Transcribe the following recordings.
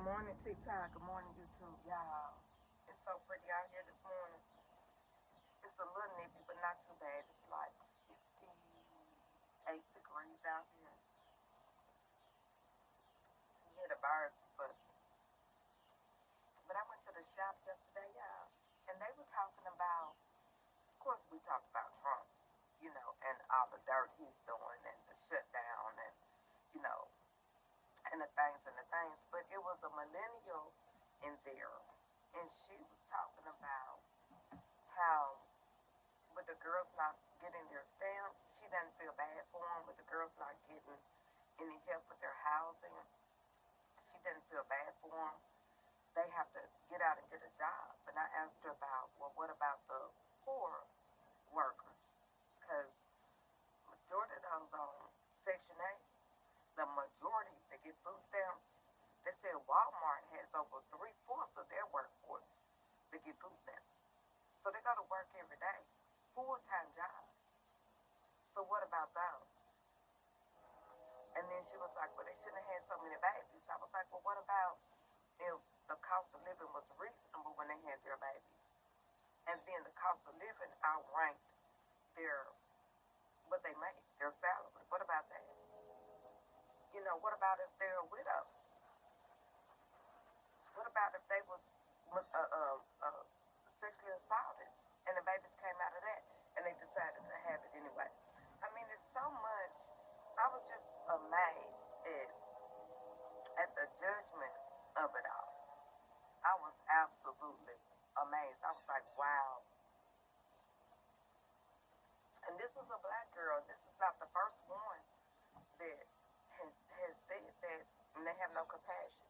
morning, TikTok. Good morning, YouTube. Y'all, it's so pretty out here this morning. It's a little nippy, but not too bad. It's like 58 degrees out here. You hear the birds fussing. But I went to the shop yesterday, y'all, and they were talking about, of course, we talked about Trump, and all the dirt he's doing and the shutdown you know, and the things and the things. But it was a millennial in there, and she was talking about how with the girls not getting their stamps, she doesn't feel bad for them. With the girls not getting any help with their housing, she doesn't feel bad for them. They have to get out and get a job. And I asked her about, well, what about the poor workers? Because majority of those on Section 8, the majority that get food stamps, they said Walmart has over three-fourths of their workforce that get food stamps. So they go to work every day, full-time jobs. So what about those? And then she was like, well, they shouldn't have had so many babies. I was like, well, what about if the cost of living was reasonable when they had their babies? And then the cost of living outranked their what they make, their salary. What about that? What about if they're a widow? What about if they was sexually assaulted and the babies came out of that and they decided to have it anyway? I mean, it's so much. I was just amazed at the judgment of it all. I was absolutely amazed. I was like, wow. And this was a black girl. This is not the first one that has said that, and they have no compassion.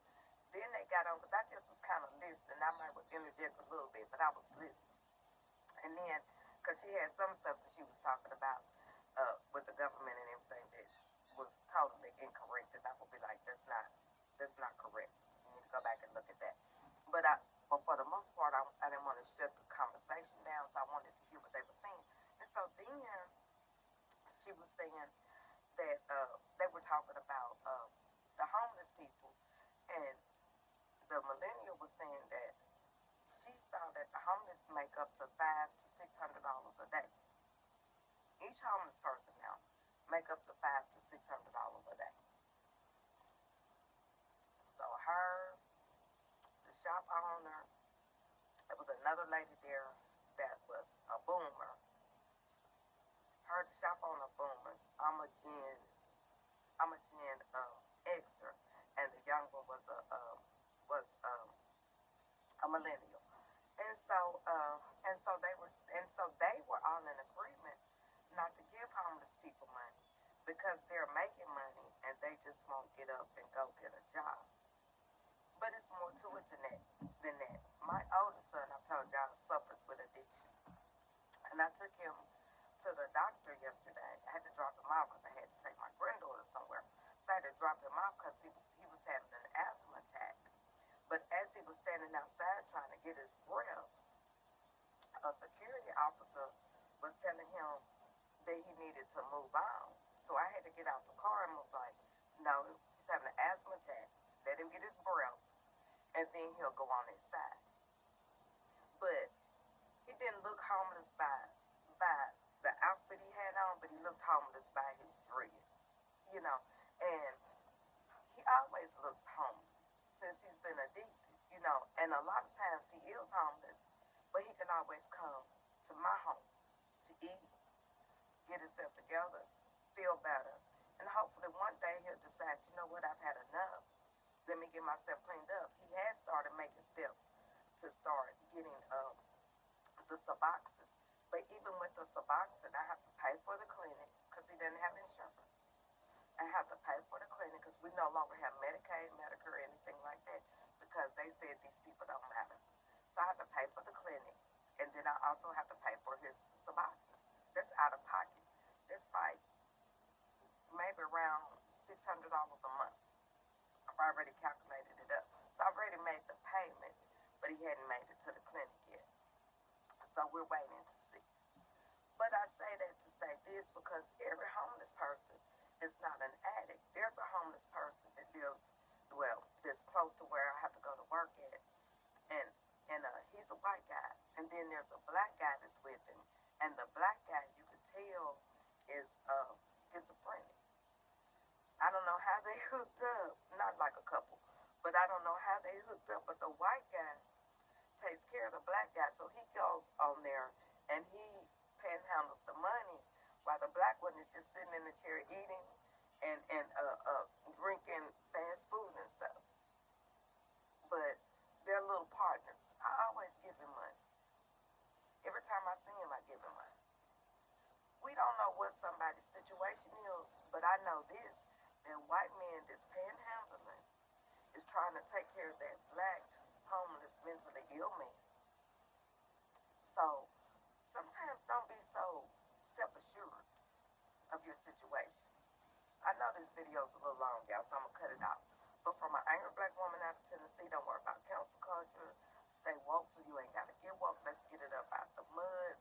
Then they got on, because I just was kind of listening. I might have interjected a little bit, but I was listening. And then, because she had some stuff that she was talking about with the government and everything that was totally incorrect, and I would be like, that's not correct. You need to go back and look at that. But for the most part, I didn't want to shut the conversation down, so I wanted to hear what they were saying. And so then she was saying that they were talking about the homeless people, and the millennial was saying that she saw that the homeless make up to $500 to $600 a day. Each homeless person now make up to $500 to $600 a day. So her, the shop owner, there was another lady there that was a boomer. Her, the shop owner, boomers. I'm a Gen Xer, and the young one was a millennial. And so they were all in agreement not to give homeless people money because they're making money and they just won't get up and go get a job. But it's more to it than that. My oldest son, I told y'all, suffers with addiction, and I took him to the doctor yesterday. I had to drop him off because I had to take my granddaughter somewhere. So I had to drop him off because he was having an asthma attack. But as he was standing outside trying to get his breath, a security officer was telling him that he needed to move on. So I had to get out the car and was like, no, he's having an asthma attack. Let him get his breath, and then he'll go on inside. But he didn't look homeless by the outfit he had on, but he looked homeless by his dreads, you know. And he always looks homeless since he's been addicted. And a lot of times he is homeless, but he can always come to my home to eat, get himself together, feel better, and hopefully one day he'll decide, you know what, I've had enough. Let me get myself cleaned up. He has started making steps to start getting the Suboxone. But even with the Suboxone, I have to pay for the clinic because he doesn't have insurance. I have to pay for the clinic because we no longer have Medicaid, Medicare, anything like that because they said these people don't matter. So I have to pay for the clinic, and then I also have to pay for his Suboxone. That's out of pocket. That's like maybe around $600 a month. I've already calculated it up. So I've already made the payment, but he hadn't made it to the clinic yet. So we're waiting to see. But I say that to say this because every homeless person is not an addict. There's a homeless person that lives, well, that's close to where I have to how they hooked up. Not like a couple, but I don't know how they hooked up. But the white guy takes care of the black guy, so he goes on there and he panhandles the money, while the black one is just sitting in the chair eating and drinking fast food and stuff. But they're little partners. I always give him money. Every time I see him, I give him money. We don't know what somebody's situation is, but I know this: that white man that's panhandling is trying to take care of that black, homeless, mentally ill man. So sometimes don't be so self assured of your situation. I know this video is a little long, y'all, so I'm gonna cut it out. But from an angry black woman out of Tennessee, don't worry about cancel culture. Stay woke so you ain't gotta get woke. Let's get it up out the mud.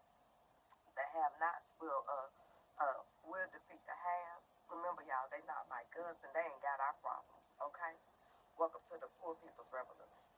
The have-nots will defeat the haves. Remember, y'all, they not like us and they ain't got our problems. Okay. Welcome to the Poor People's Revolution.